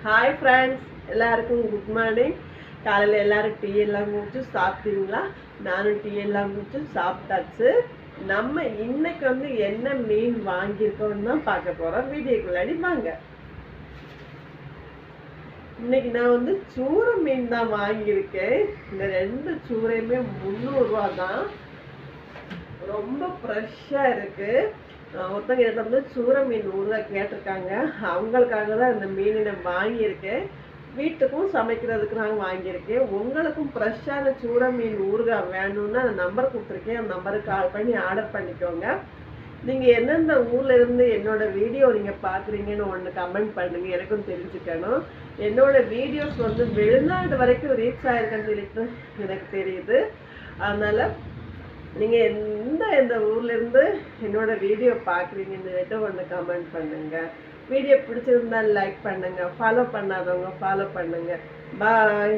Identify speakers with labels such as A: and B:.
A: Hi friends, எல்லாருக்கும் good morning. காலையில் எல்லாரும் டீ எல்லாம் குடிச்சு சாப்பிட்டீங்களா? நானும் டீ எல்லாம் குடிச்சு சாப்பிட்டாச்சு. நம்ம இன்னைக்கு என்ன மீன் வாங்கியிருக்கோம்னு தான் பார்க்க போகிறோம். வீடியோக்குள்ளாடி வாங்க. இன்னைக்கு நான் சூரை மீன் தான் வாங்கியிருக்கேன். இந்த 2 சூரையுமே 300 ரூபா தான். ரொம்ப ஃப்ரெஷ்ஷாக இருக்குது. ஒருத்தங்க எனக்கு சூரை மீன் ஊறுகாய் கேட்டிருக்காங்க. அவங்களுக்காக தான் இந்த மீனை நான் வாங்கியிருக்கேன். வீட்டுக்கும் சமைக்கிறதுக்கு நான் வாங்கியிருக்கேன். உங்களுக்கும் ஃப்ரெஷ்ஷான சூரை மீன் ஊறுகாய் வேணும்னா அந்த நம்பர் கொடுத்துருக்கேன். அந்த நம்பருக்கு கால் பண்ணி ஆர்டர் பண்ணிக்கோங்க. நீங்கள் எந்தெந்த ஊரில் இருந்து என்னோட வீடியோ நீங்கள் பார்க்குறீங்கன்னு ஒன்று கமெண்ட் பண்ணுங்கள், எனக்கும் தெரிஞ்சுக்கணும். என்னோட வீடியோஸ் வெளிநாடு வரைக்கும் ரீச் ஆகிருக்குன்னு சொல்லிட்டு எனக்கு தெரியுது. அதனால் நீங்கள் எந்த ஊர்லேருந்து என்னோட வீடியோ பார்க்குறீங்கன்னு ஒன்று கமெண்ட் பண்ணுங்கள். வீடியோ பிடிச்சிருந்தா லைக் பண்ணுங்கள். ஃபாலோ பண்ணாதவங்க ஃபாலோ பண்ணுங்கள். பாய்.